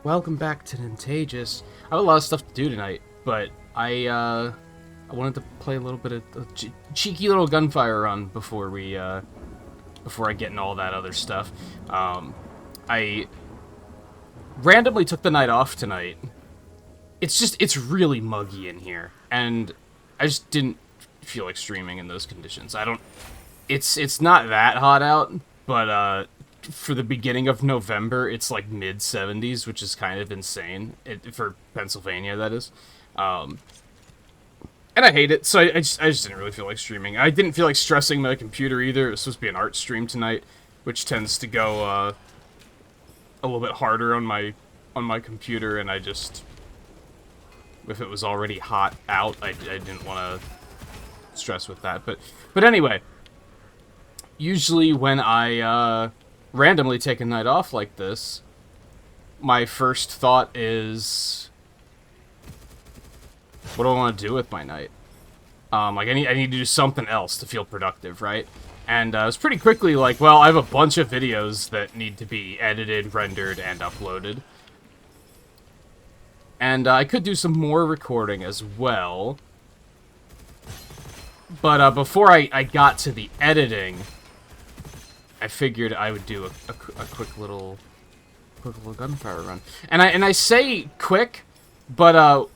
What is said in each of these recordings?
Welcome back to Nintagious. I have a lot of stuff to do tonight, but I wanted to play a little bit of a cheeky little Gunfire run before before I get into all that other stuff. I randomly took the night off tonight. It's really muggy in here, and I just didn't feel like streaming in those conditions. It's not that hot out, but for the beginning of November, it's like mid-70s, which is kind of insane for Pennsylvania. That is, and I hate it. So I just didn't really feel like streaming. I didn't feel like stressing my computer either. It was supposed to be an art stream tonight, which tends to go a little bit harder on my computer, and I just, if it was already hot out, I didn't want to stress with that. But anyway, usually when I randomly take a night off like this, my first thought is, what do I want to do with my night? Like, I need to do something else to feel productive, right? And it's pretty quickly like, well, I have a bunch of videos that need to be edited, rendered, and uploaded. And I could do some more recording as well. But before I got to the editing, I figured I would do a quick little Gunfire run. And I say quick, but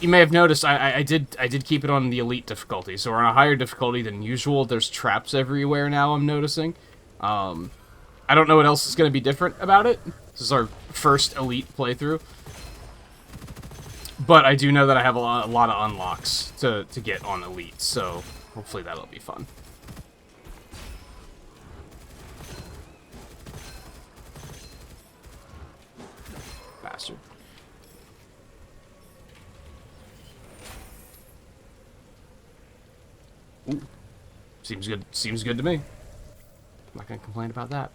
you may have noticed I did keep it on the elite difficulty, so we're on a higher difficulty than usual. There's traps everywhere now, I'm noticing. I don't know what else is going to be different about it. This is our first elite playthrough. But I do know that I have a lot of unlocks to get on elite, so hopefully that'll be fun. Bastard. Ooh. Seems good. Seems good to me. I'm not gonna complain about that.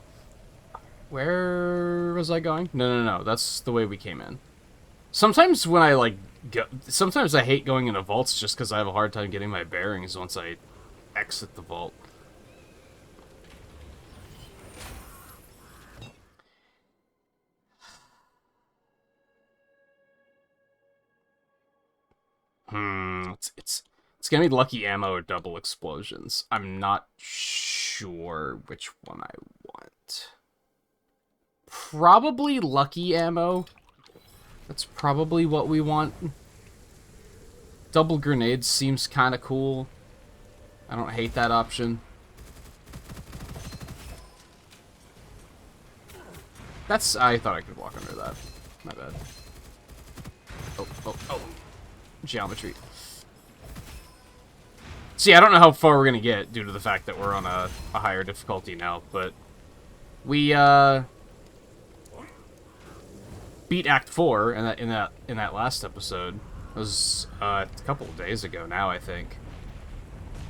Where was I going? No. That's the way we came in. Sometimes when I sometimes I hate going into vaults just because I have a hard time getting my bearings once I exit the vault. It's gonna be lucky ammo or double explosions. I'm not sure which one I want. Probably lucky ammo. That's probably what we want. Double grenades seems kind of cool. I don't hate that option. I thought I could walk under that. My bad. Oh. Geometry. See, I don't know how far we're gonna get due to the fact that we're on a higher difficulty now, but we beat Act 4 in that last episode. It was a couple of days ago now, I think.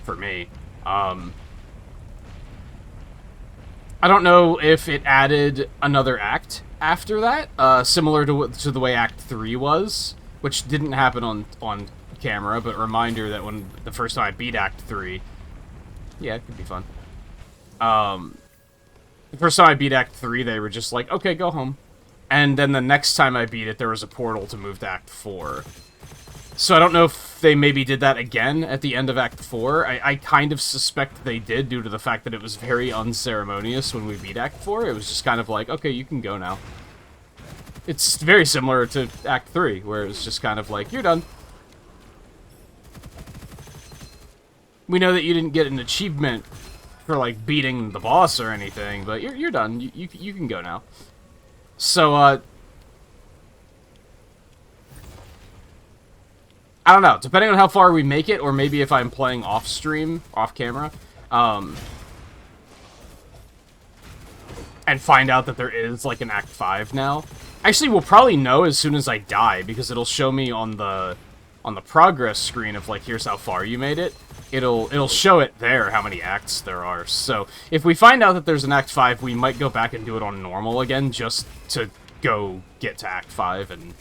For me, I don't know if it added another act after that, similar to the way Act 3 was, which didn't happen on camera. But reminder that when the first time I beat Act 3, yeah, it could be fun. The first time I beat Act 3, they were just like, okay, go home. And then the next time I beat it, there was a portal to move to Act 4. So I don't know if they maybe did that again at the end of Act 4. I kind of suspect they did, due to the fact that it was very unceremonious when we beat Act 4. It was just kind of like, okay, you can go now. It's very similar to Act 3, where it was just kind of like, you're done. We know that you didn't get an achievement for, like, beating the boss or anything, but you're done. You can go now. So, I don't know. Depending on how far we make it, or maybe if I'm playing off-stream, off-camera, and find out that there is, like, an Act 5 now. Actually, we'll probably know as soon as I die, because it'll show me on the progress screen of, like, here's how far you made it. It'll show it there how many acts there are. So if we find out that there's an Act 5, we might go back and do it on normal again, just to go get to Act 5 and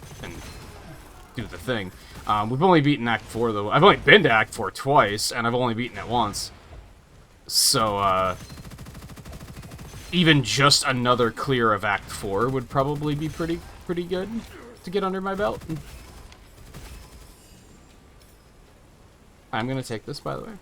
do the thing. We've only beaten Act 4, though. I've only been to Act 4 twice, and I've only beaten it once. So, even just another clear of Act 4 would probably be pretty pretty good to get under my belt. I'm gonna take this, by the way.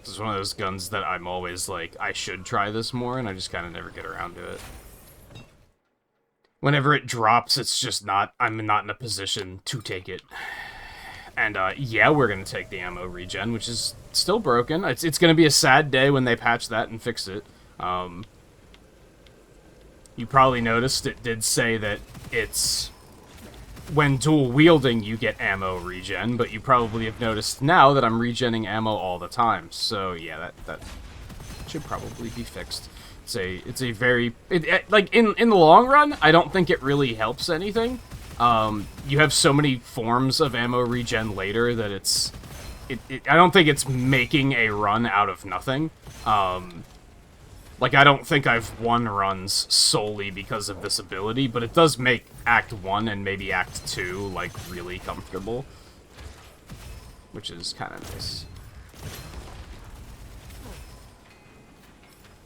This is one of those guns that I'm always like, I should try this more, and I just kind of never get around to it. Whenever it drops, it's just not, I'm not in a position to take it. And, yeah, we're gonna take the ammo regen, which is still broken. It's gonna be a sad day when they patch that and fix it. You probably noticed it did say that it's... when dual-wielding, you get ammo regen, but you probably have noticed now that I'm regenning ammo all the time. So, yeah, that should probably be fixed. It's a very... like, in the long run, I don't think it really helps anything. You have so many forms of ammo regen later that it's... I don't think it's making a run out of nothing. Like, I don't think I've won runs solely because of this ability, but it does make Act 1 and maybe Act 2, like, really comfortable. Which is kind of nice.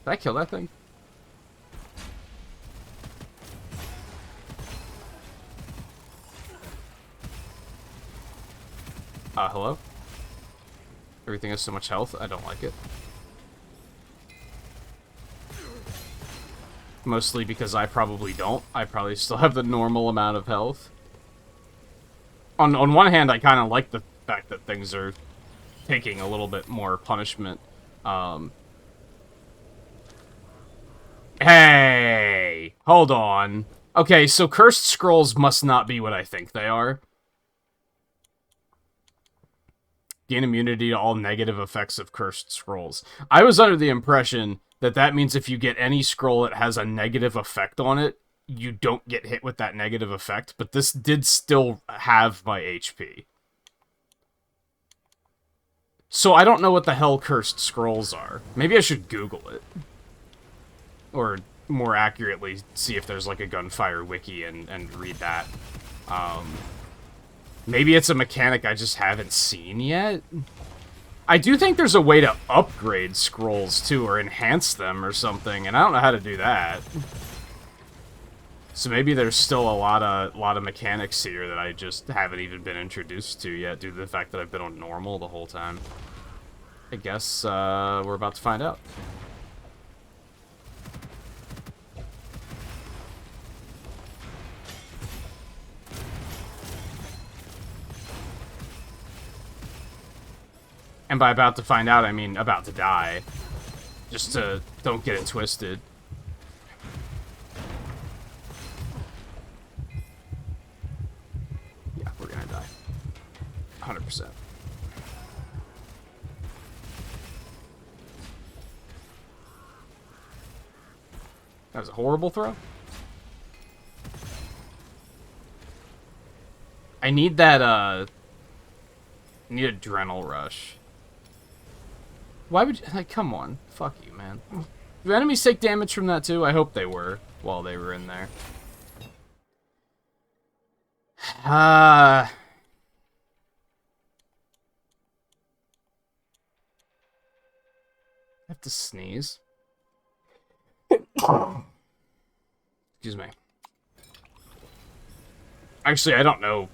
Did I kill that thing? Hello? Everything has so much health, I don't like it. Mostly because I probably don't. I probably still have the normal amount of health. On one hand, I kind of like the fact that things are taking a little bit more punishment. Hey! Hold on. Okay, so cursed scrolls must not be what I think they are. Gain immunity to all negative effects of cursed scrolls. I was under the impression that that means if you get any scroll that has a negative effect on it, you don't get hit with that negative effect, but this did still have my HP. So I don't know what the hell cursed scrolls are. Maybe I should Google it. Or, more accurately, see if there's like a Gunfire wiki and read that. Maybe it's a mechanic I just haven't seen yet? I do think there's a way to upgrade scrolls, too, or enhance them or something, and I don't know how to do that. So maybe there's still a lot of mechanics here that I just haven't even been introduced to yet, due to the fact that I've been on normal the whole time. I guess, we're about to find out. And by about to find out, I mean about to die. Just to don't get it twisted. Yeah, we're gonna die. 100%. That was a horrible throw. I need that, I need Adrenal Rush. Why would you... like, come on. Fuck you, man. Do enemies take damage from that, too? I hope they were, while they were in there. I have to sneeze. Excuse me. Actually, I don't know.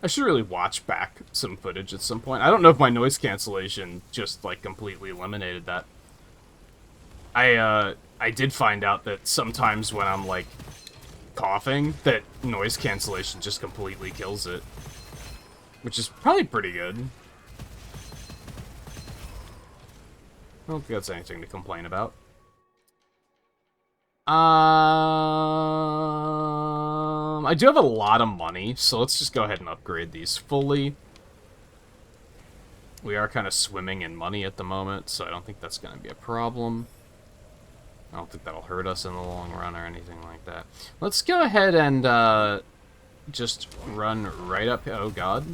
I should really watch back some footage at some point. I don't know if my noise cancellation just, like, completely eliminated that. I did find out that sometimes when I'm, like, coughing, that noise cancellation just completely kills it. Which is probably pretty good. I don't think that's anything to complain about. I do have a lot of money, so let's just go ahead and upgrade these fully. We are kind of swimming in money at the moment, so I don't think that's going to be a problem. I don't think that'll hurt us in the long run or anything like that. Let's go ahead and just run right up. Oh, God.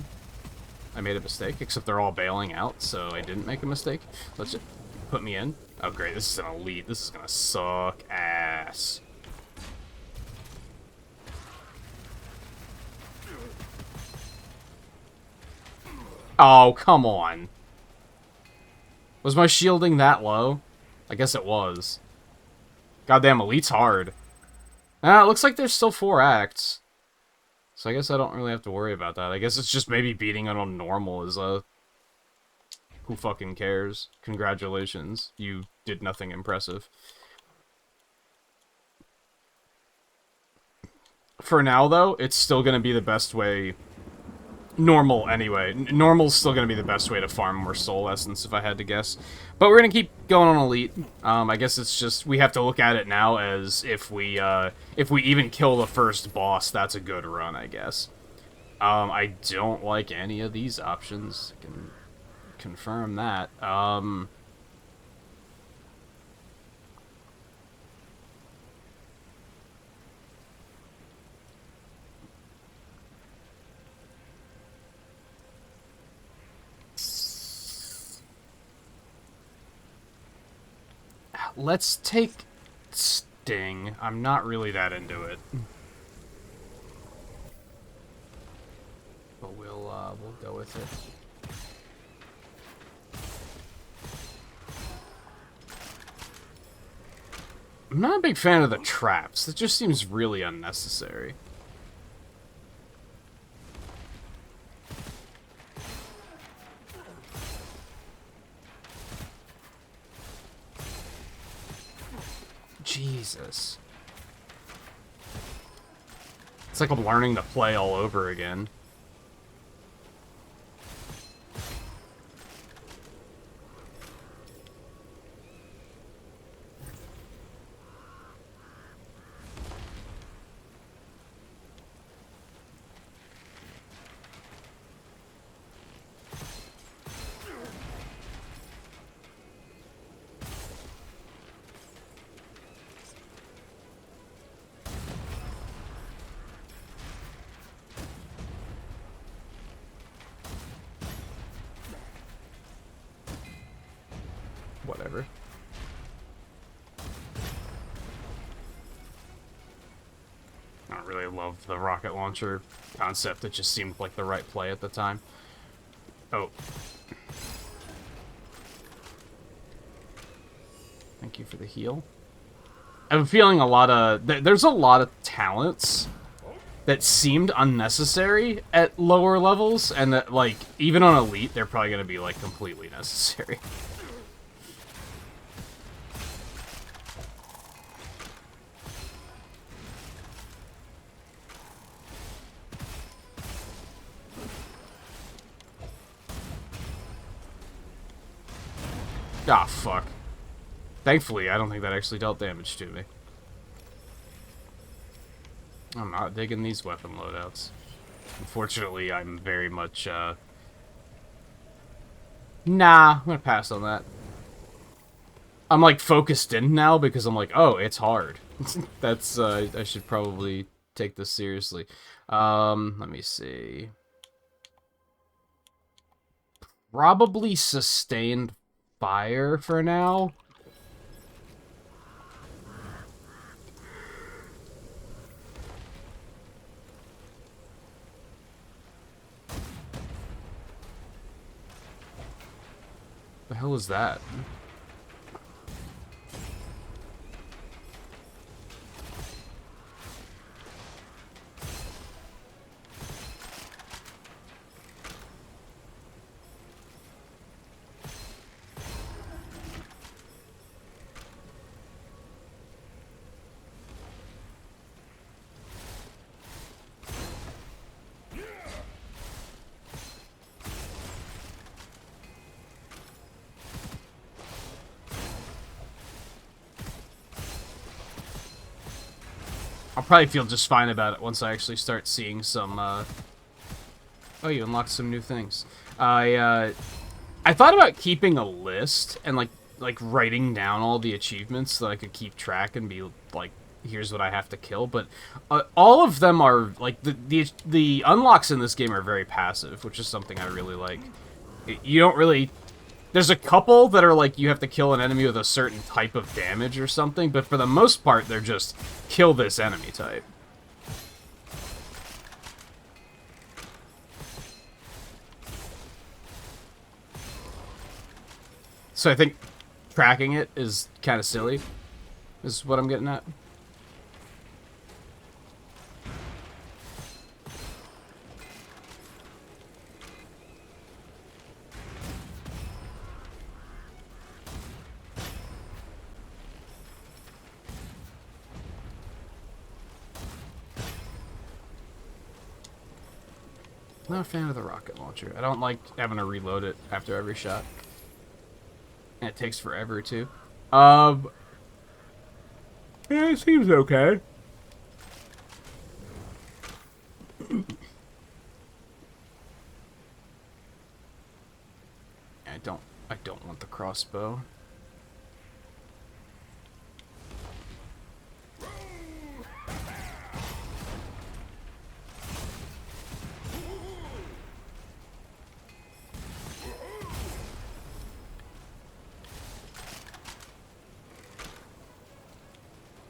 I made a mistake, except they're all bailing out, so I didn't make a mistake. Let's just put me in. Oh, great. This is an elite. This is going to suck ass. Oh, come on. Was my shielding that low? I guess it was. Goddamn, Elite's hard. Ah, it looks like there's still 4 acts. So I guess I don't really have to worry about that. I guess it's just maybe beating it on normal is who fucking cares? Congratulations. You did nothing impressive. For now, though, it's still going to be the best way. Normal, anyway. Normal's still going to be the best way to farm more soul essence, if I had to guess. But we're going to keep going on Elite. I guess it's just, we have to look at it now as if we even kill the first boss, that's a good run, I guess. I don't like any of these options. I can confirm that. Let's take Sting. I'm not really that into it. But we'll go with it. I'm not a big fan of the traps. It just seems really unnecessary. Jesus. It's like I'm learning to play all over again. Whatever. I don't really love the rocket launcher concept. It just seemed like the right play at the time. Oh. Thank you for the heal. I'm feeling a lot of... There's a lot of talents that seemed unnecessary at lower levels, and that, like, even on Elite, they're probably going to be, like, completely necessary. Ah, fuck. Thankfully, I don't think that actually dealt damage to me. I'm not digging these weapon loadouts. Unfortunately, I'm very much, Nah, I'm gonna pass on that. I'm, like, focused in now because I'm like, oh, it's hard. That's, I should probably take this seriously. Let me see. Probably sustained fire for now. The hell is that? I'll probably feel just fine about it once I actually start seeing some, Oh, you unlocked some new things. I thought about keeping a list and, like writing down all the achievements so that I could keep track and be, like, here's what I have to kill, but all of them are, like, the unlocks in this game are very passive, which is something I really like. You don't really... There's a couple that are like you have to kill an enemy with a certain type of damage or something, but for the most part, they're just kill this enemy type. So I think tracking it is kind of silly, is what I'm getting at. Not a fan of the rocket launcher. I don't like having to reload it after every shot. And it takes forever, too. Yeah, it seems okay. I don't want the crossbow.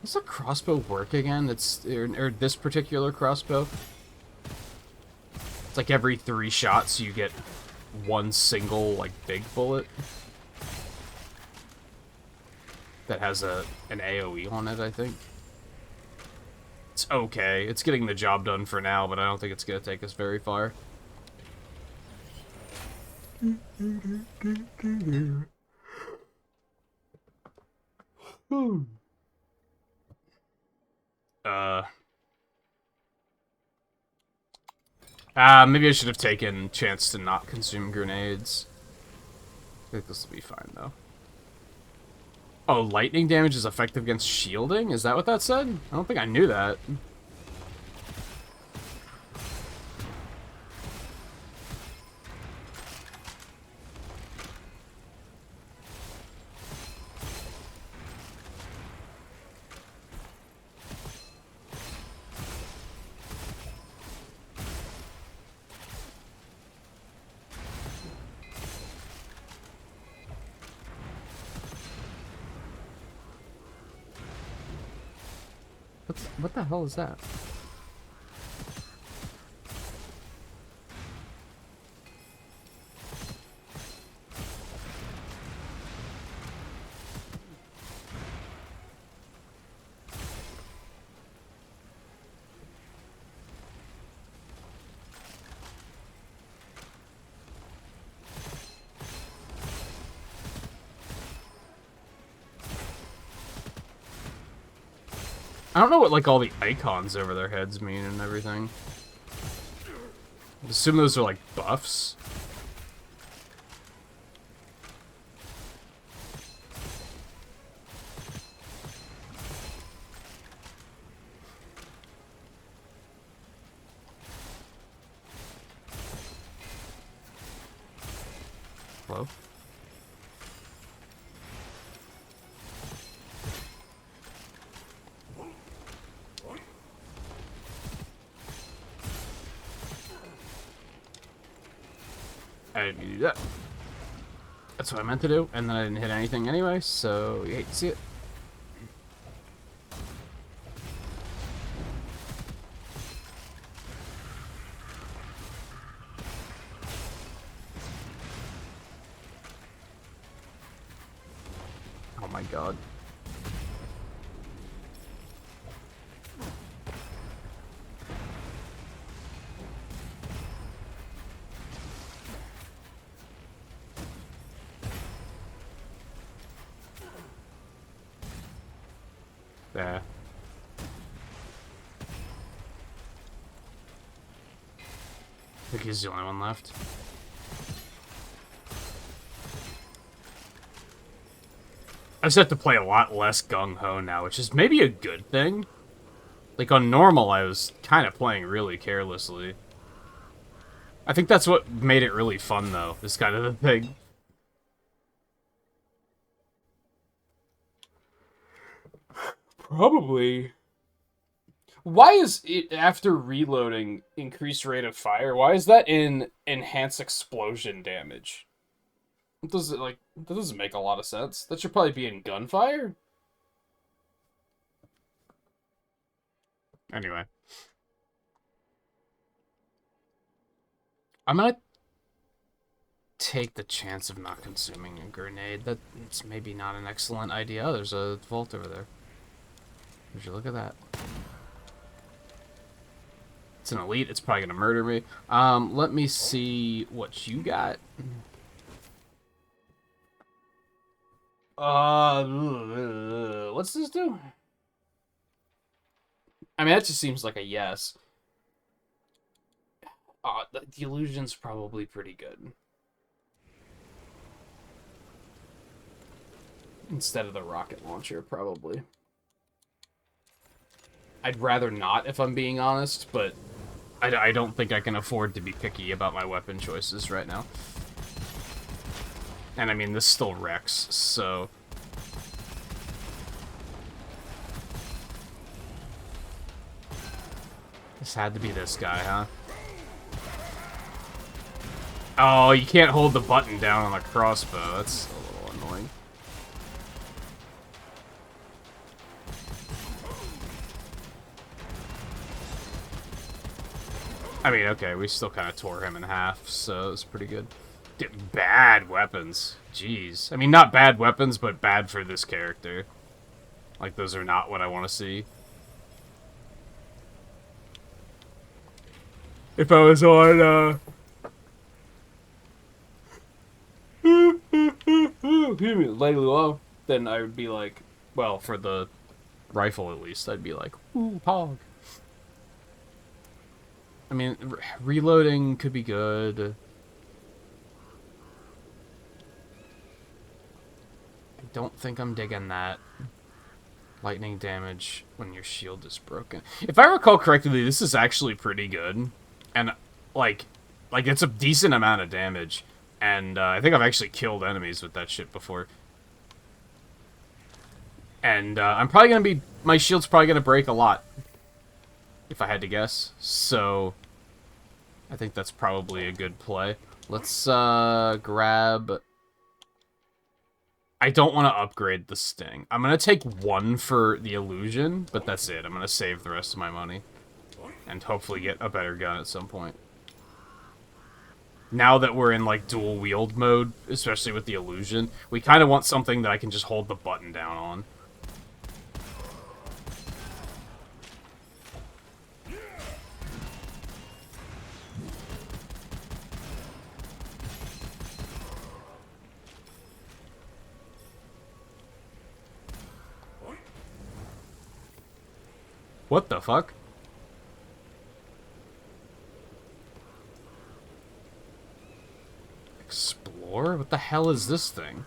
Does the crossbow work again? Or this particular crossbow? It's like every 3 shots you get one single, like, big bullet. That has an AoE on it, I think. It's okay. It's getting the job done for now, but I don't think it's going to take us very far. Maybe I should have taken chance to not consume grenades. I think this will be fine, though. Oh, lightning damage is effective against shielding? Is that what that said? I don't think I knew that. What the hell is that? I don't know what, like, all the icons over their heads mean and everything. I assume those are, like, buffs. Hello? I didn't mean to do that. That's what I meant to do, and then I didn't hit anything anyway, so you hate to see it. Oh my god. There. I think he's the only one left. I just have to play a lot less gung-ho now, which is maybe a good thing. Like, on normal, I was kind of playing really carelessly. I think that's what made it really fun, though, is kind of the thing. Probably. Why is it, after reloading, increased rate of fire, why is that in enhance explosion damage? Does it, like, that doesn't make a lot of sense. That should probably be in gunfire? Anyway. I'm gonna take the chance of not consuming a grenade. That's maybe not an excellent idea. Oh, there's a vault over there. Would you look at that? It's an elite. It's probably gonna murder me. Let me see what you got. What's this do? I mean, that just seems like a yes. The illusion's probably pretty good. Instead of the rocket launcher, probably. I'd rather not, if I'm being honest, but I don't think I can afford to be picky about my weapon choices right now. And I mean, this still wrecks, so... This had to be this guy, huh? Oh, you can't hold the button down on the crossbow. That's a little annoying. I mean, okay, we still kind of tore him in half, so it's pretty good. Bad weapons. Jeez. I mean, not bad weapons, but bad for this character. Like, those are not what I want to see. If I was on, Leilua, then I would be like, well, for the rifle at least, I'd be like, ooh, hog. I mean, reloading could be good. I don't think I'm digging that. Lightning damage when your shield is broken. If I recall correctly, this is actually pretty good. And, like it's a decent amount of damage. And I think I've actually killed enemies with that shit before. And I'm probably going to be... My shield's probably going to break a lot. If I had to guess. So, I think that's probably a good play. Let's grab... I don't want to upgrade the Sting. I'm going to take one for the illusion, but that's it. I'm going to save the rest of my money. And hopefully get a better gun at some point. Now that we're in, like, dual-wield mode, especially with the illusion, we kind of want something that I can just hold the button down on. What the fuck? Explore? What the hell is this thing?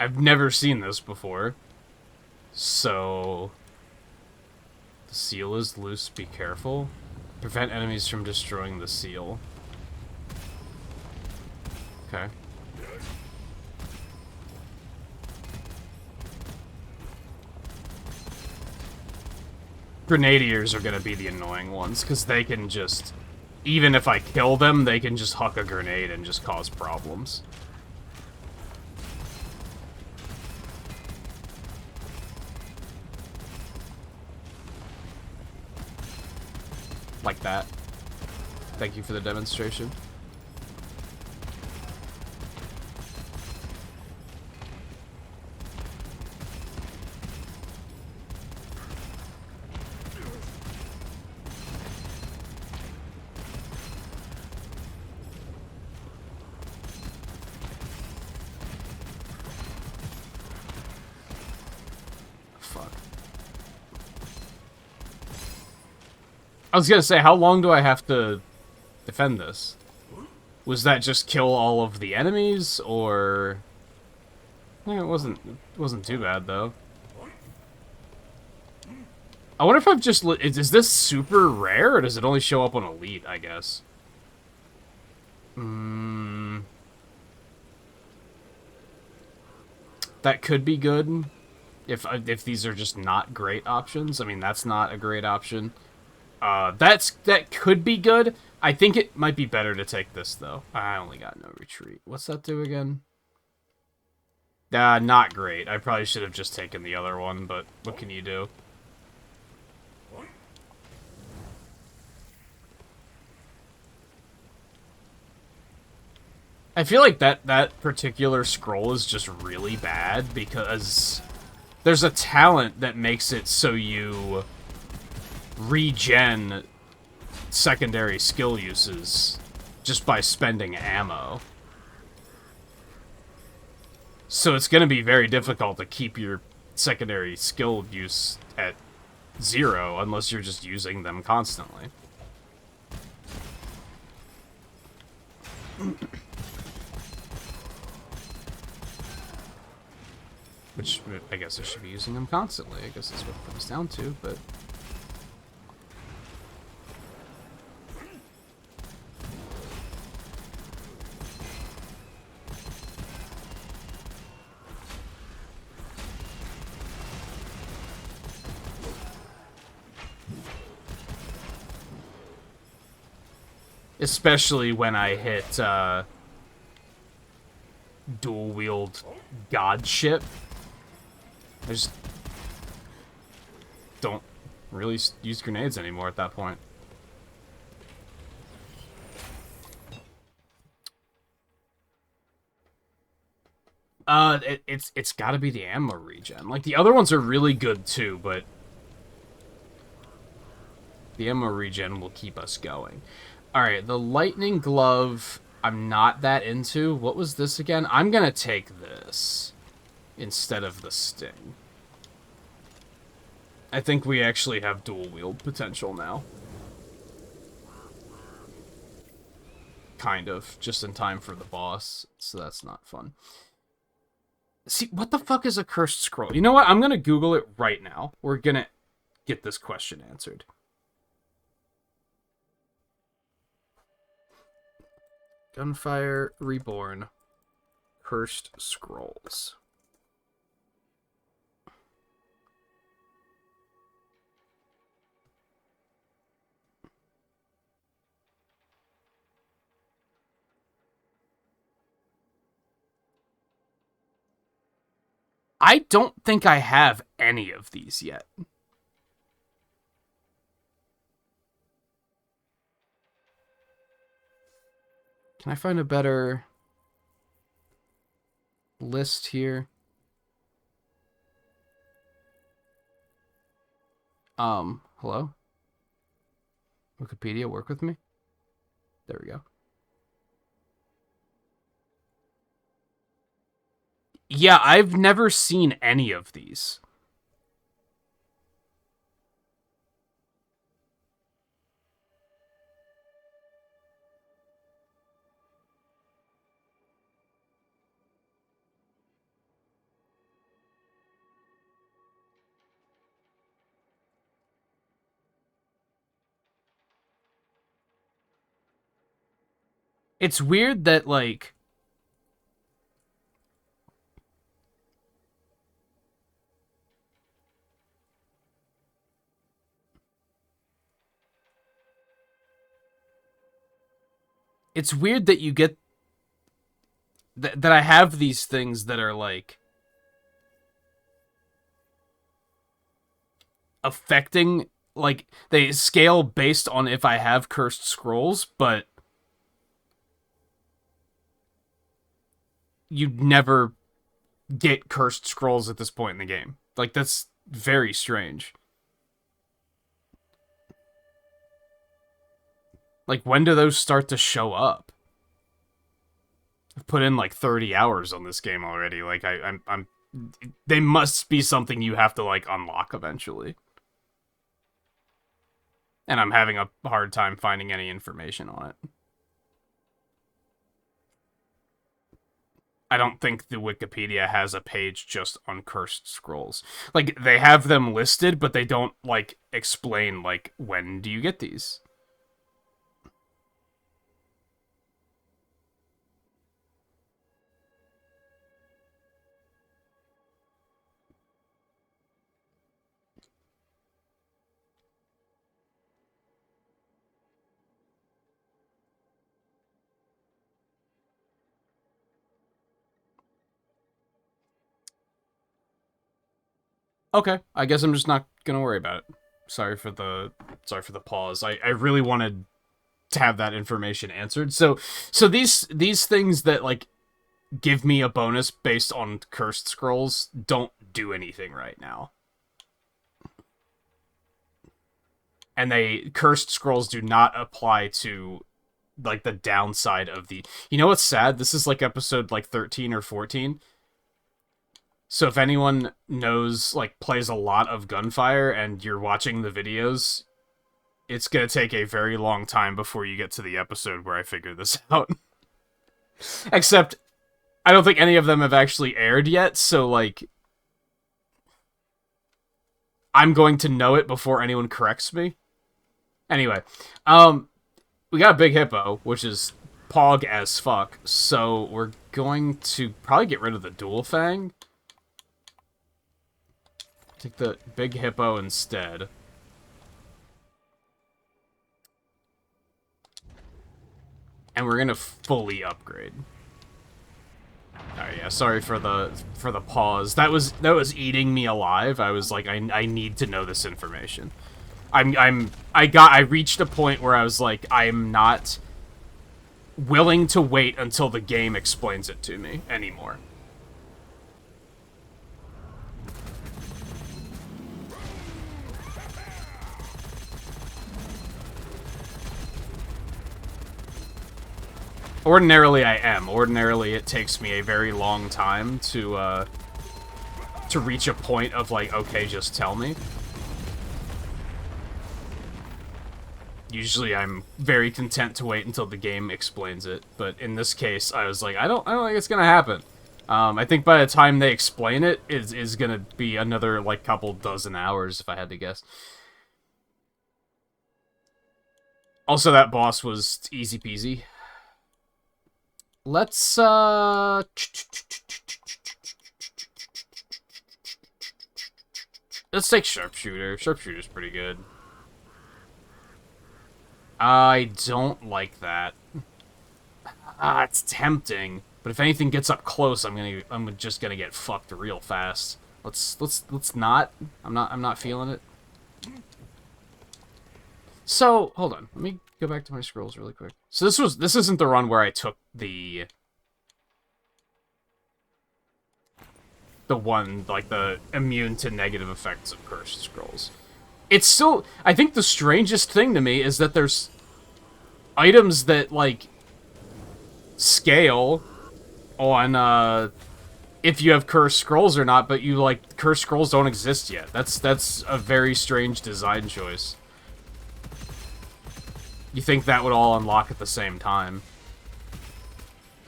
I've never seen this before. So... The seal is loose, be careful. Prevent enemies from destroying the seal. Okay. Grenadiers are gonna be the annoying ones, because they can just... Even if I kill them, they can just huck a grenade and just cause problems. Like that. Thank you for the demonstration. I was gonna say, how long do I have to defend this? Was that just kill all of the enemies, or... Yeah, it wasn't too bad, though. I wonder if I've just... Is this super rare, or does it only show up on Elite, I guess? That could be good. If these are just not great options. I mean, that's not a great option. That could be good. I think it might be better to take this, though. I only got no retreat. What's that do again? Not great. I probably should have just taken the other one, but what can you do? I feel like that particular scroll is just really bad because there's a talent that makes it so you regen secondary skill uses just by spending ammo. So it's going to be very difficult to keep your secondary skill use at 0 unless you're just using them constantly. Which, I guess I should be using them constantly. I guess that's what it comes down to, but... Especially when I hit, dual-wield god ship. I just don't really use grenades anymore at that point. It's got to be the ammo regen. Like, the other ones are really good too, but the ammo regen will keep us going. Alright, the lightning glove, I'm not that into. What was this again? I'm gonna take this instead of the sting. I think we actually have dual wield potential now. Kind of, just in time for the boss, so that's not fun. See, what the fuck is a cursed scroll? You know what? I'm gonna Google it right now. We're gonna get this question answered. Gunfire Reborn. Cursed scrolls. I don't think I have any of these yet. Can I find a better list here? Hello? Wikipedia, work with me? There we go. Yeah, I've never seen any of these. It's weird that, like... It's weird that you get... that I have these things that are, like... affecting... Like, they scale based on if I have cursed scrolls, but... you'd never get cursed scrolls at this point in the game. Like, that's very strange. Like, when do those start to show up? I've put in like 30 hours on this game already. Like, I'm they must be something you have to like unlock eventually. And I'm having a hard time finding any information on it. I don't think the Wikipedia has a page just on cursed scrolls. Like, they have them listed, but they don't, like, explain, like, when do you get these? Okay, I guess I'm just not gonna worry about it. Sorry for the pause. I really wanted to have that information answered. So these things that like give me a bonus based on cursed scrolls don't do anything right now. And cursed scrolls do not apply to like the downside of the. You know what's sad? This is like episode like 13 or 14. So if anyone knows like plays a lot of Gunfire and you're watching the videos, it's going to take a very long time before you get to the episode where I figure this out. Except I don't think any of them have actually aired yet, so like I'm going to know it before anyone corrects me. Anyway, we got a big hippo, which is pog as fuck, so we're going to probably get rid of the dual fang. Take the big hippo instead. And we're gonna fully upgrade. Alright, yeah, sorry for the pause. That was eating me alive. I was like, I need to know this information. I reached a point where I was like, I'm not willing to wait until the game explains it to me anymore. Ordinarily, I am. Ordinarily, it takes me a very long time to reach a point of like, okay, just tell me. Usually, I'm very content to wait until the game explains it, but in this case, I was like, I don't think it's gonna happen. I think by the time they explain it, is gonna be another like couple dozen hours, if I had to guess. Also, that boss was easy peasy. Let's, let's take Sharpshooter. Sharpshooter's pretty good. I don't like that. It's tempting. But if anything gets up close, I'm just gonna get fucked real fast. Let's not. I'm not feeling it. So, hold on. Let me go back to my scrolls really quick. So this isn't the run where I took the one, like, the immune to negative effects of cursed scrolls. It's still, I think the strangest thing to me is that there's items that, like, scale on, if you have cursed scrolls or not, but you, like, cursed scrolls don't exist yet. That's a very strange design choice. You think that would all unlock at the same time.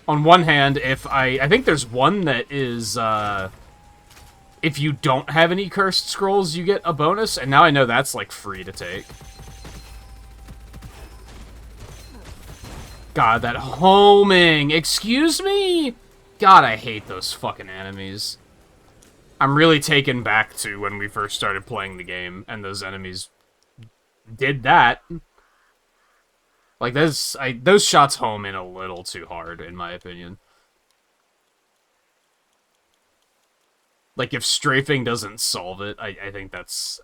On one hand, if I think there's one that is, if you don't have any cursed scrolls, you get a bonus, and now I know that's, like, free to take. God, that homing! Excuse me?! God, I hate those fucking enemies. I'm really taken back to when we first started playing the game, and those enemies did that. Like, those shots home in a little too hard, in my opinion. Like, if strafing doesn't solve it, I think that's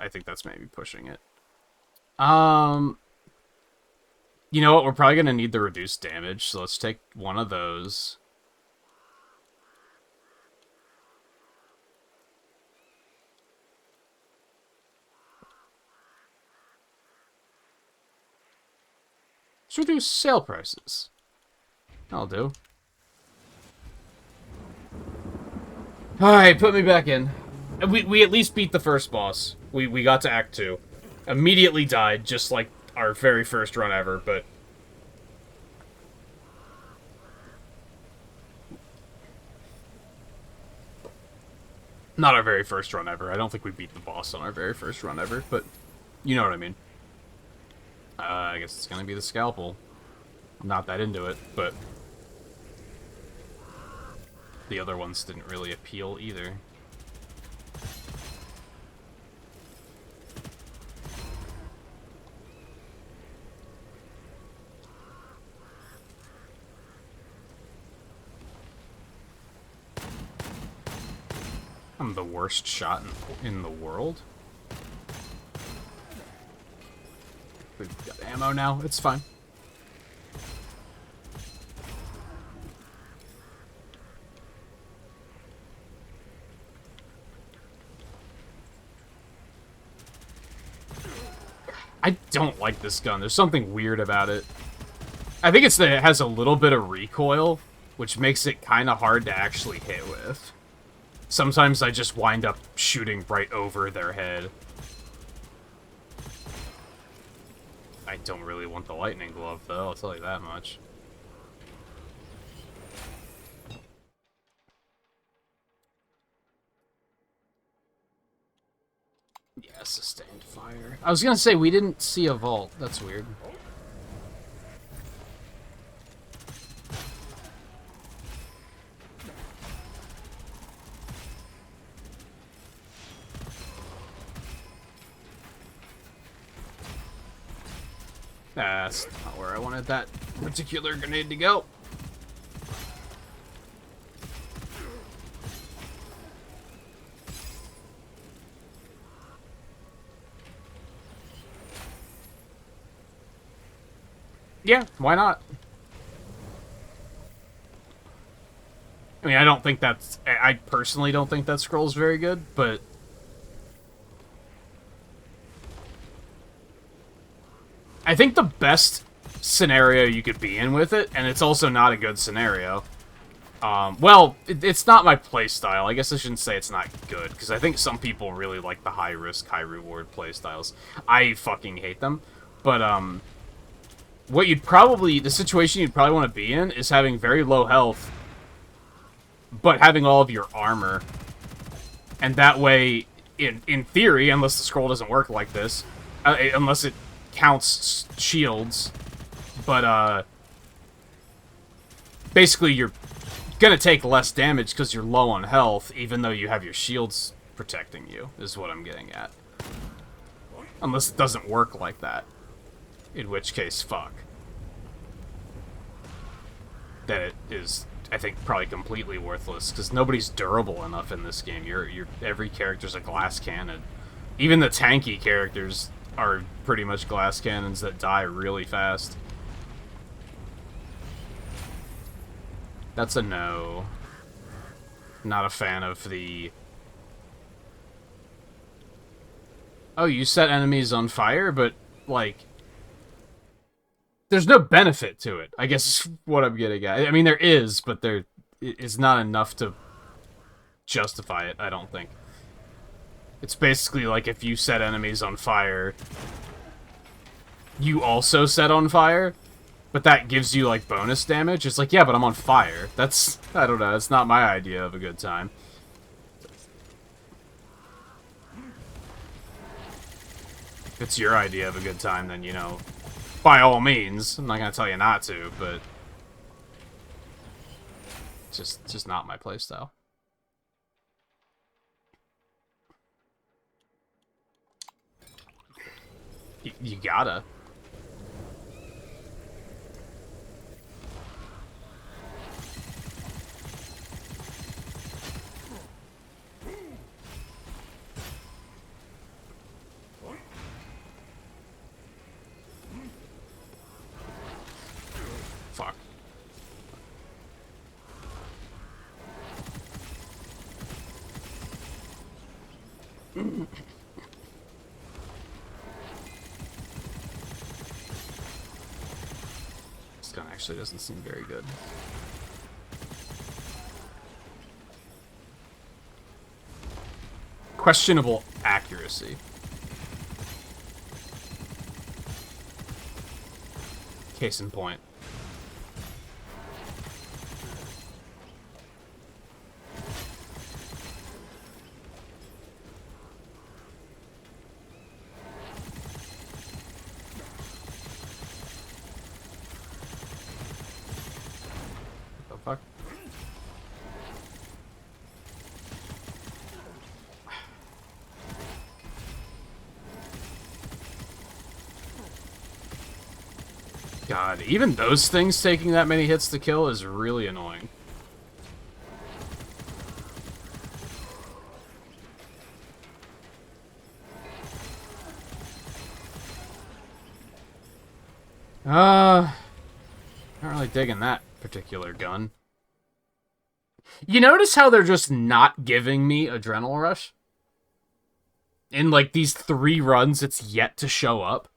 maybe pushing it. You know what? We're probably gonna need the reduced damage, so let's take one of those. Let's reduce sale prices. That'll do. Alright, put me back in. We at least beat the first boss. We got to Act 2. Immediately died, just like our very first run ever, but... Not our very first run ever. I don't think we beat the boss on our very first run ever, but you know what I mean. I guess it's gonna be the scalpel. I'm not that into it, but... The other ones didn't really appeal either. I'm the worst shot in the world. We've got ammo now. It's fine. I don't like this gun. There's something weird about it. I think it's that it has a little bit of recoil, which makes it kind of hard to actually hit with. Sometimes I just wind up shooting right over their head. I don't really want the lightning glove, though, I'll tell you that much. Yeah, sustained fire. I was gonna say, we didn't see a vault. That's weird. That's not where I wanted that particular grenade to go. Yeah, why not? I mean, I don't think that's... I personally don't think that scroll's very good, but... I think the best scenario you could be in with it, and it's also not a good scenario... well, it's not my playstyle. I guess I shouldn't say it's not good, because I think some people really like the high-risk, high-reward playstyles. I fucking hate them. But, what you'd probably... the situation you'd probably want to be in is having very low health, but having all of your armor. And that way, in theory, unless the scroll doesn't work like this, unless it counts shields, but, basically you're gonna take less damage because you're low on health, even though you have your shields protecting you, is what I'm getting at. Unless it doesn't work like that. In which case, fuck. That it is, I think, probably completely worthless, because nobody's durable enough in this game. Every character's a glass cannon. Even the tanky characters are pretty much glass cannons that die really fast. That's a no. Not a fan of the... Oh, you set enemies on fire, but, like... there's no benefit to it, I guess is what I'm getting at. I mean, there is, but there is not enough to justify it, I don't think. It's basically like if you set enemies on fire, you also set on fire, but that gives you, like, bonus damage. It's like, yeah, but I'm on fire. That's, I don't know, that's not my idea of a good time. If it's your idea of a good time, then, you know, by all means. I'm not gonna tell you not to, but it's just not my playstyle. You gotta. Fuck. This gun actually doesn't seem very good. Questionable accuracy. Case in point. What the fuck? God, even those things taking that many hits to kill is really annoying. Not really digging that particular gun. You notice how they're just not giving me Adrenal Rush? In, like, these 3 runs, it's yet to show up.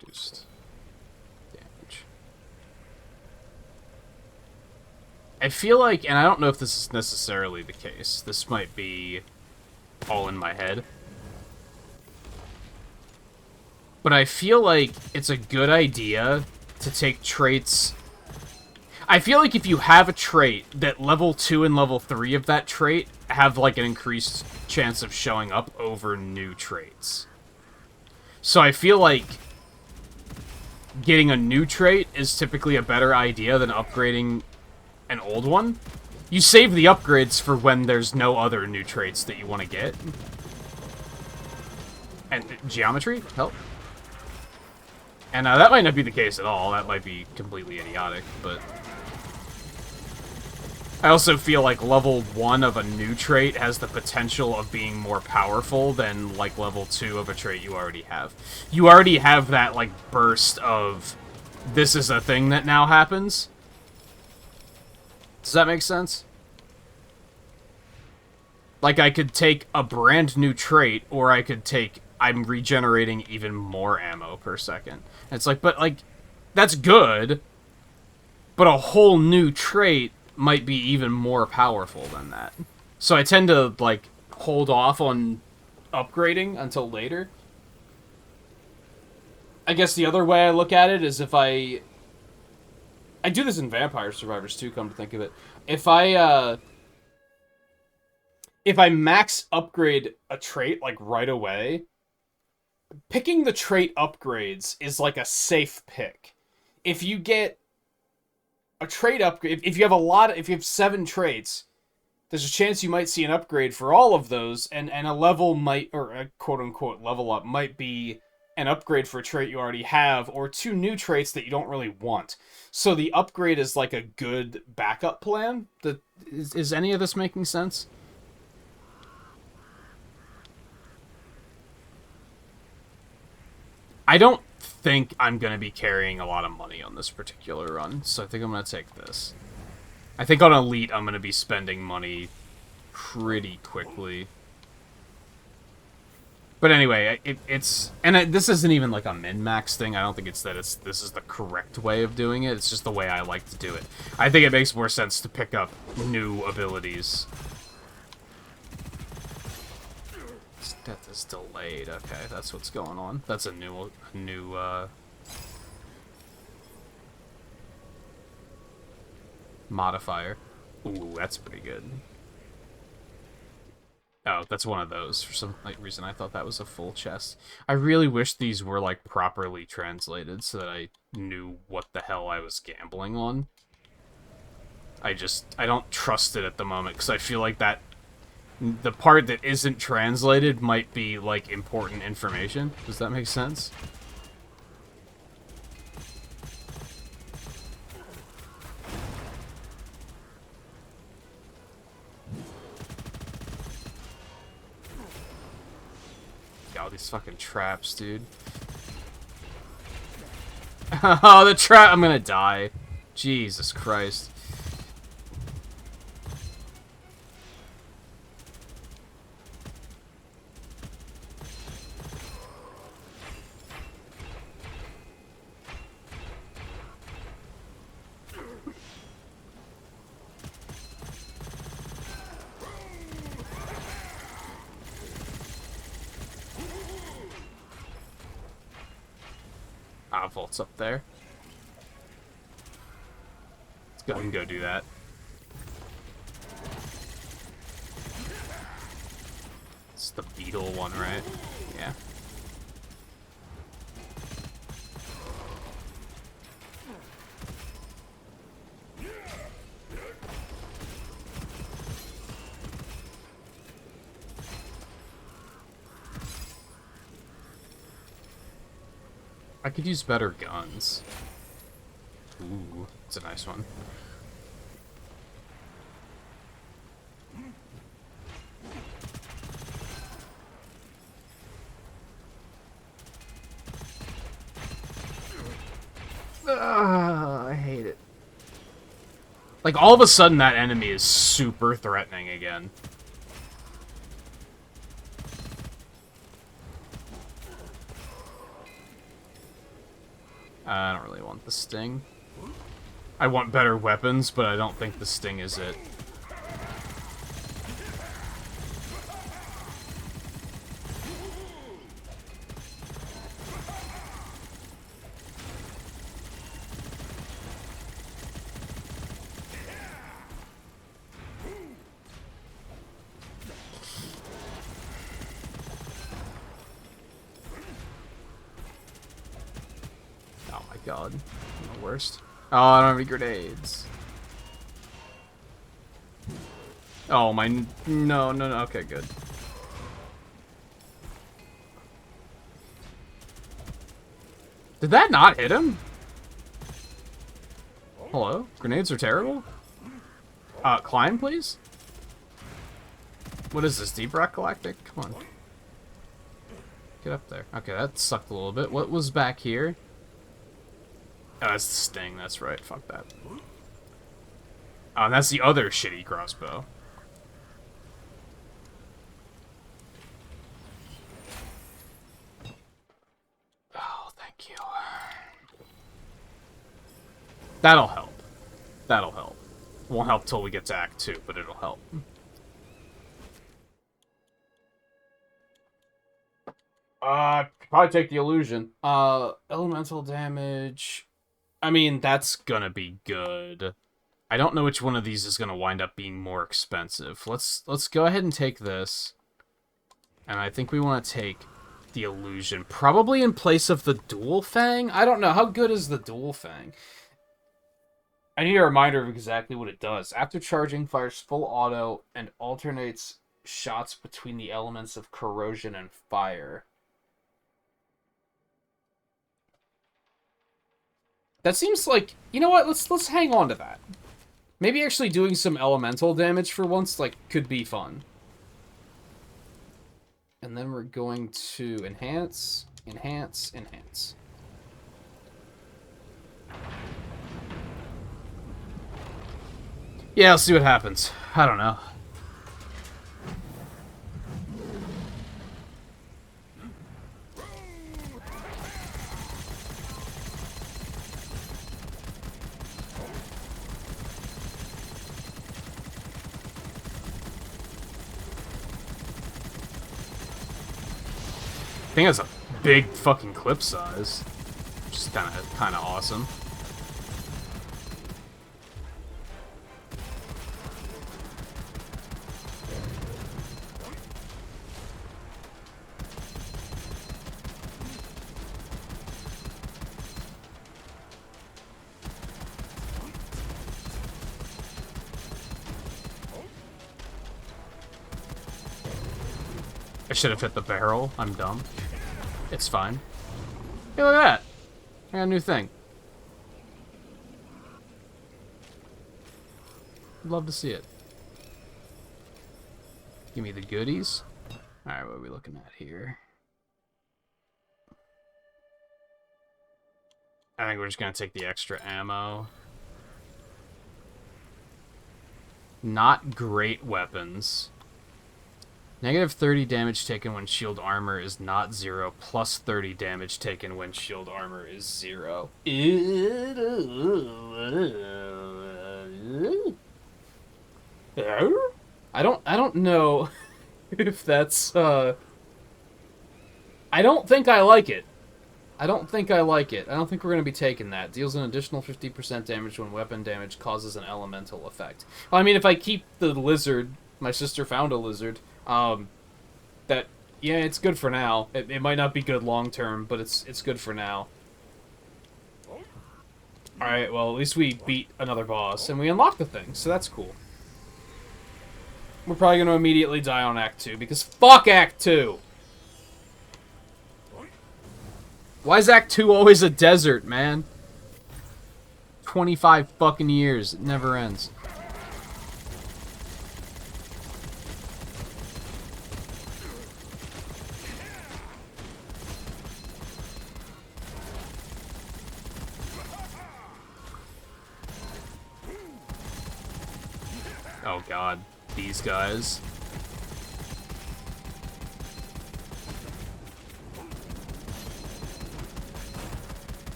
Reduced damage. I feel like, and I don't know if this is necessarily the case, this might be all in my head, but I feel like it's a good idea to take traits. I feel like if you have a trait, that level 2 and level 3 of that trait have, like, an increased chance of showing up over new traits. So I feel like getting a new trait is typically a better idea than upgrading an old one. You save the upgrades for when there's no other new traits that you want to get. And geometry? Help. And that might not be the case at all. That might be completely idiotic, but I also feel like level 1 of a new trait has the potential of being more powerful than, like, level 2 of a trait you already have. You already have that, like, burst of, this is a thing that now happens. Does that make sense? Like, I could take a brand new trait, or I could take, I'm regenerating even more ammo per second. And it's like, but, like, that's good, but a whole new trait might be even more powerful than that. So I tend to, like, hold off on upgrading until later. I guess the other way I look at it is if I do this in Vampire Survivors too, come to think of it. If I max upgrade a trait, like, right away, picking the trait upgrades is like a safe pick. If you get a trait upgrade, if you have 7 traits, there's a chance you might see an upgrade for all of those, and a level might, or a quote-unquote level up, might be an upgrade for a trait you already have, or 2 new traits that you don't really want. So the upgrade is like a good backup plan. Is any of this making sense? I don't think I'm going to be carrying a lot of money on this particular run, so I think I'm going to take this. I think on Elite, I'm going to be spending money pretty quickly. But anyway, this isn't even like a min-max thing. I don't think it's that this is the correct way of doing it. It's just the way I like to do it. I think it makes more sense to pick up new abilities. Death is delayed. Okay, that's what's going on. That's a new modifier. Ooh, that's pretty good. Oh, that's one of those. For some reason, I thought that was a full chest. I really wish these were, like, properly translated so that I knew what the hell I was gambling on. I don't trust it at the moment, because I feel like that the part that isn't translated might be, like, important information. Does that make sense? All these fucking traps, dude. Oh, the trap! I'm gonna die. Jesus Christ. Vault's up there. Let's go ahead and go do that. It's the beetle one, right? Yeah. I could use better guns. Ooh, it's a nice one. I hate it. Like, all of a sudden, that enemy is super threatening again. I don't really want the Sting. I want better weapons, but I don't think the Sting is it. God, I'm the worst. Oh, I don't have any grenades. Oh, my... No, okay, good. Did that not hit him? Hello? Grenades are terrible? Climb, please? What is this, Deep Rock Galactic? Come on. Get up there. Okay, that sucked a little bit. What was back here? Oh, that's the Sting, that's right. Fuck that. Oh, and that's the other shitty crossbow. Oh, thank you. That'll help. That'll help. Won't help till we get to Act 2, but it'll help. Probably take the illusion. Elemental damage... I mean, that's gonna be good. I don't know which one of these is gonna wind up being more expensive. Let's go ahead and take this. And I think we want to take the illusion. Probably in place of the dual fang? I don't know. How good is the dual fang? I need a reminder of exactly what it does. After charging, fires full auto and alternates shots between the elements of corrosion and fire. That seems like, you know what, let's hang on to that. Maybe actually doing some elemental damage for once, like, could be fun. And then we're going to enhance, enhance, enhance. Yeah, let's see what happens. I don't know. I think that's a big fucking clip size, which is kind of awesome. I should have hit the barrel. I'm dumb. It's fine. Hey, look at that! I got a new thing. Love to see it. Give me the goodies. Alright, what are we looking at here? I think we're just gonna take the extra ammo. Not great weapons. Negative 30 damage taken when shield armor is not 0, plus 30 damage taken when shield armor is 0. I don't know if that's I don't think I like it. I don't think I like it. I don't think we're going to be taking that. Deals an additional 50% damage when weapon damage causes an elemental effect. Well, I mean, if I keep the lizard, my sister found a lizard, that, yeah, it's good for now. It might not be good long term, but it's good for now. Alright, well, at least we beat another boss, and we unlocked the thing, so that's cool. We're probably going to immediately die on Act 2, because fuck Act 2! Why is Act 2 always a desert, man? 25 fucking years. It never ends. Oh god, these guys.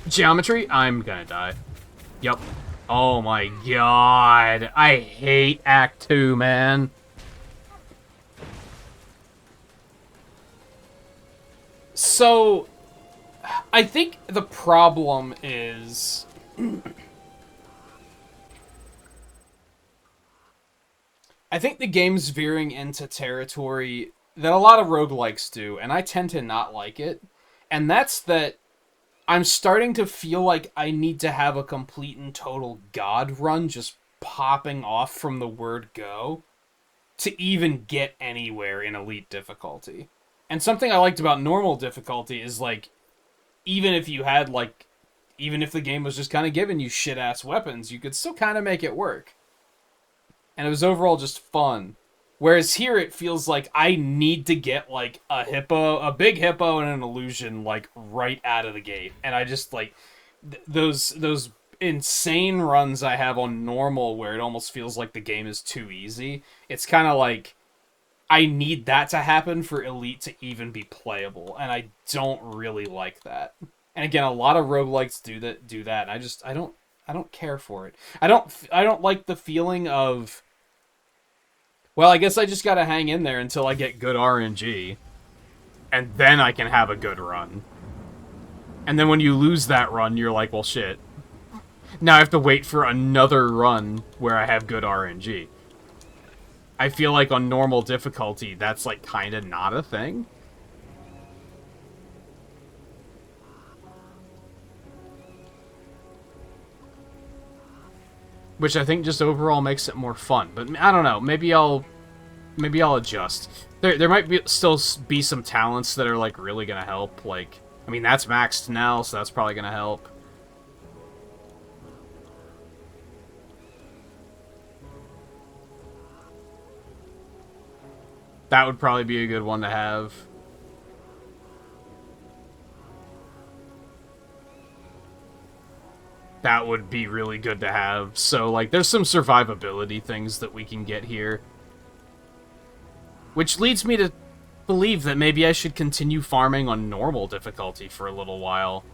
Geometry? I'm gonna die. Yep. Oh my god. I hate Act 2, man. So, I think the problem is... I think the game's veering into territory that a lot of roguelikes do, and I tend to not like it. And that's that I'm starting to feel like I need to have a complete and total god run just popping off from the word go to even get anywhere in elite difficulty. And something I liked about normal difficulty is, like, even if you had, like, even if the game was just kind of giving you shit-ass weapons, you could still kind of make it work. And it was overall just fun. Whereas here it feels like I need to get, like, a big hippo and an illusion, like, right out of the gate. And I just, like, those insane runs I have on normal where it almost feels like the game is too easy. It's kind of like, I need that to happen for Elite to even be playable. And I don't really like that. And again, a lot of roguelikes do that, and I don't care for it. I don't like the feeling of, well, I guess I just gotta hang in there until I get good RNG, and then I can have a good run. And then when you lose that run, you're like, well, shit. Now I have to wait for another run where I have good RNG. I feel like on normal difficulty, that's, like, kinda not a thing. Which I think just overall makes it more fun. But I don't know. Maybe I'll adjust. There might still be some talents that are, like, really gonna help. Like, I mean, that's maxed now, so that's probably gonna help. That would probably be a good one to have. That would be really good to have. So, like, there's some survivability things that we can get here. Which leads me to believe that maybe I should continue farming on normal difficulty for a little while.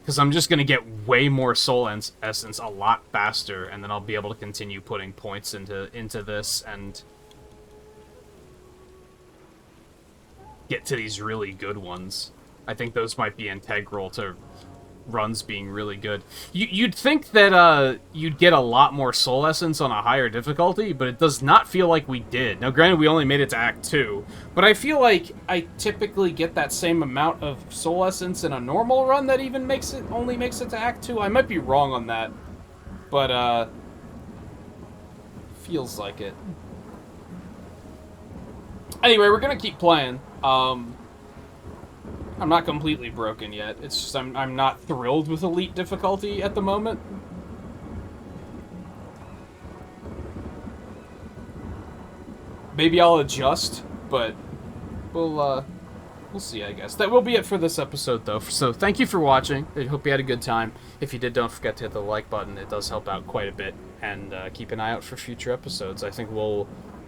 Because I'm just going to get way more soul essence a lot faster, and then I'll be able to continue putting points into this and get to these really good ones. I think those might be integral to runs being really good. You'd think that you'd get a lot more soul essence on a higher difficulty, but it does not feel like we did. Now, granted, we only made it to Act 2, but I feel like I typically get that same amount of soul essence in a normal run that even only makes it to Act 2. I might be wrong on that, but feels like it. Anyway, we're gonna keep playing. I'm not completely broken yet. It's just I'm not thrilled with Elite difficulty at the moment. Maybe I'll adjust, but we'll see, I guess. That will be it for this episode, though. So thank you for watching. I hope you had a good time. If you did, don't forget to hit the like button. It does help out quite a bit. And keep an eye out for future episodes. I think we'll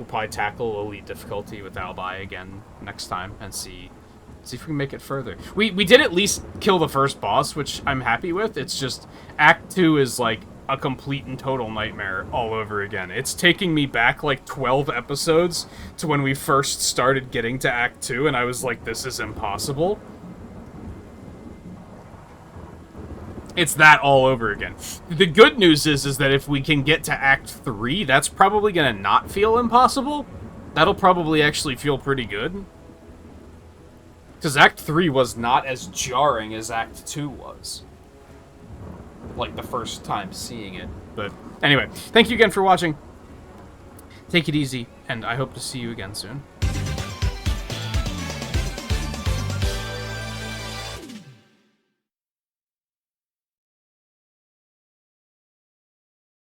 probably tackle Elite difficulty with Albi again next time and see if we can make it further. We did at least kill the first boss, which I'm happy with. It's just Act 2 is like a complete and total nightmare all over again. It's taking me back like 12 episodes to when we first started getting to Act 2, and I was like, this is impossible. It's that all over again. The good news is that if we can get to Act 3, that's probably gonna not feel impossible. That'll probably actually feel pretty good. Because Act 3 was not as jarring as Act 2 was. Like, the first time seeing it. But, anyway, thank you again for watching. Take it easy, and I hope to see you again soon.